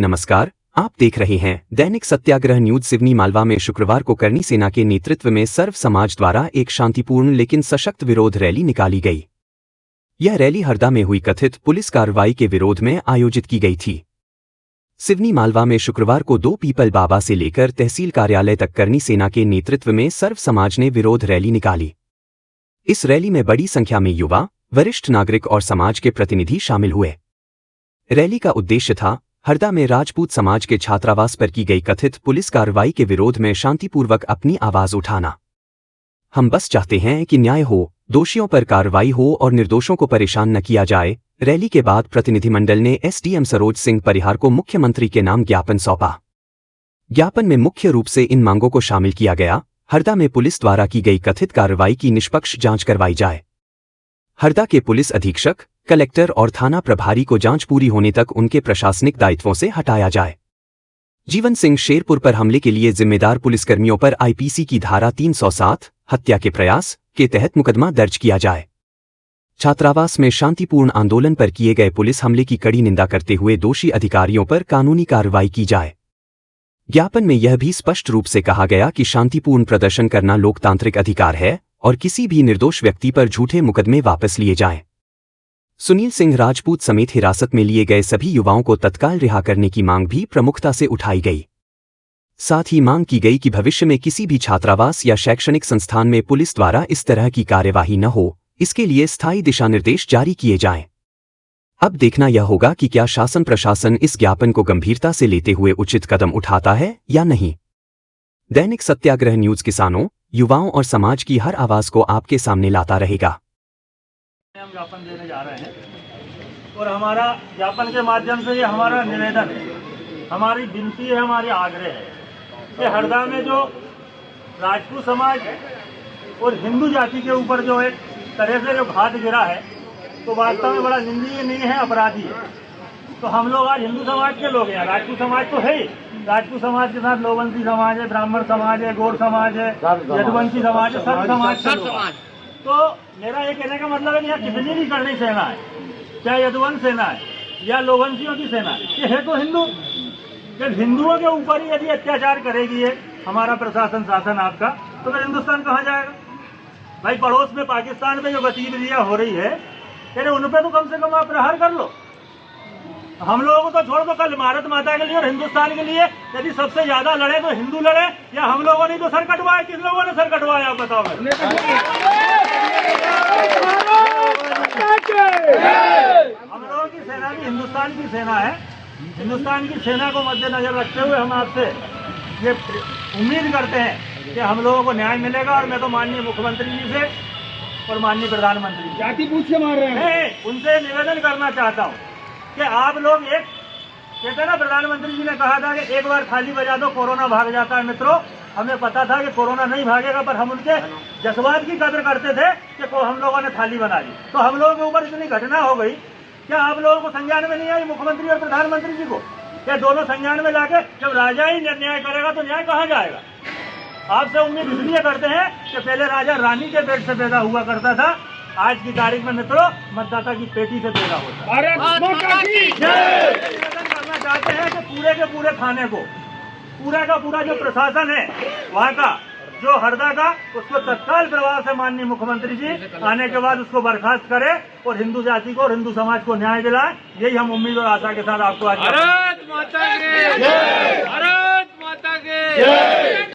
नमस्कार, आप देख रहे हैं दैनिक सत्याग्रह न्यूज। सिवनी मालवा में शुक्रवार को करनी सेना के नेतृत्व में सर्व समाज द्वारा एक शांतिपूर्ण लेकिन सशक्त विरोध रैली निकाली गई। यह रैली हरदा में हुई कथित पुलिस कार्रवाई के विरोध में आयोजित की गई थी। सिवनी मालवा में शुक्रवार को 2 पीपल बाबा से लेकर तहसील कार्यालय तक करनी सेना के नेतृत्व में सर्व समाज ने विरोध रैली निकाली। इस रैली में बड़ी संख्या में युवा, वरिष्ठ नागरिक और समाज के प्रतिनिधि शामिल हुए। रैली का उद्देश्य था हरदा में राजपूत समाज के छात्रावास पर की गई कथित पुलिस कार्रवाई के विरोध में शांतिपूर्वक अपनी आवाज उठाना। हम बस चाहते हैं कि न्याय हो, दोषियों पर कार्रवाई हो और निर्दोषों को परेशान न किया जाए। रैली के बाद प्रतिनिधिमंडल ने एसडीएम सरोज सिंह परिहार को मुख्यमंत्री के नाम ज्ञापन सौंपा। ज्ञापन में मुख्य रूप से इन मांगों को शामिल किया गया: हरदा में पुलिस द्वारा की गई कथित कार्रवाई की निष्पक्ष जांच करवाई जाए। हरदा के पुलिस अधीक्षक, कलेक्टर और थाना प्रभारी को जांच पूरी होने तक उनके प्रशासनिक दायित्वों से हटाया जाए। जीवन सिंह शेरपुर पर हमले के लिए जिम्मेदार पुलिसकर्मियों पर आईपीसी की धारा 307 हत्या के प्रयास के तहत मुकदमा दर्ज किया जाए। छात्रावास में शांतिपूर्ण आंदोलन पर किए गए पुलिस हमले की कड़ी निंदा करते हुए दोषी अधिकारियों पर कानूनी कार्रवाई की जाए। ज्ञापन में यह भी स्पष्ट रूप से कहा गया कि शांतिपूर्ण प्रदर्शन करना लोकतांत्रिक अधिकार है और किसी भी निर्दोष व्यक्ति पर झूठे मुकदमे वापस लिए जाएं। सुनील सिंह राजपूत समेत हिरासत में लिए गए सभी युवाओं को तत्काल रिहा करने की मांग भी प्रमुखता से उठाई गई। साथ ही मांग की गई कि भविष्य में किसी भी छात्रावास या शैक्षणिक संस्थान में पुलिस द्वारा इस तरह की कार्यवाही न हो, इसके लिए स्थायी दिशानिर्देश जारी किए जाएं। अब देखना यह होगा कि क्या शासन प्रशासन इस ज्ञापन को गंभीरता से लेते हुए उचित कदम उठाता है या नहीं। दैनिक सत्याग्रह न्यूज किसानों, युवाओं और समाज की हर आवाज को आपके सामने लाता रहेगा। हम ज्ञापन देने जा रहे हैं और हमारा ज्ञापन के माध्यम से ये हमारा निवेदन है, हमारी विनती है, हमारी आग्रह है कि हरदा में जो राजपूत समाज और हिंदू जाति के ऊपर जो एक तरह से जो घात गिरा है, तो वास्तव में बड़ा निंदनीय नहीं है, अपराधी है। तो हम लोग आज हिंदू समाज के लोग हैं, राजपूत समाज तो है ही। राजपूत समाज के साथ लोवंशी समाज है, ब्राह्मण समाज है, गौर समाज है, यदुवंशी समाज है, सब समाज। तो मेरा ये कहने का मतलब है कि यहाँ कितनी भी करनी सेना है, चाहे यदुवंश सेना है या लोवंशियों की सेना है, ये है तो हिंदू। जब हिंदुओं के ऊपर ही यदि अत्याचार करेगी ये हमारा प्रशासन शासन आपका, तो फिर हिंदुस्तान कहाँ जाएगा भाई। पड़ोस में पाकिस्तान में जो गतिविधियाँ हो रही है, यानी उन पर तो कम से कम आप प्रहार कर लो। हम लोगों को तो छोड़ दो, कल भारत माता के लिए और हिंदुस्तान के लिए यदि सबसे ज्यादा लड़े तो हिंदू लड़े, या हम लोगों ने तो सर कटवाया। किस लोगों ने सर कटवाया आप बताओ। हम लोगों की सेना भी हिंदुस्तान की सेना है। हिंदुस्तान की सेना को मद्देनजर रखते हुए हम आपसे ये उम्मीद करते हैं कि हम लोगों को न्याय मिलेगा। और मैं तो माननीय मुख्यमंत्री जी से और माननीय प्रधानमंत्री जी जाति पूछ के मार रहे हैं, उनसे निवेदन करना चाहता हूँ कि आप लोग एक कहते ना, प्रधानमंत्री जी ने कहा था कि एक बार थाली बजा दो कोरोना भाग जाता है। मित्रों, हमें पता था कि कोरोना नहीं भागेगा, पर हम उनके जज्बात की कदर करते थे कि हम लोगों ने थाली बना दी। तो हम लोगों के ऊपर इतनी घटना हो गई, क्या आप लोगों को संज्ञान में नहीं आई मुख्यमंत्री और प्रधानमंत्री जी को? क्या दोनों संज्ञान में लाके जब राजा ही न्याय करेगा तो न्याय कहाँ जाएगा? आपसे उम्मीद इसलिए करते हैं कि पहले राजा रानी के पेट से पैदा हुआ करता था, आज की तारीख में मित्रों मतदाता की पेटी से पैदा होता है। निवेदन करना चाहते हैं कि पूरे के पूरे थाने को, पूरा का पूरा जो प्रशासन है वहाँ का, जो हरदा का, उसको तत्काल प्रभाव से माननीय मुख्यमंत्री जी आने के बाद उसको बर्खास्त करे और हिंदू जाति को और हिंदू समाज को न्याय दिलाए। यही हम उम्मीद और आशा के साथ आपको आज भारत माता के जय।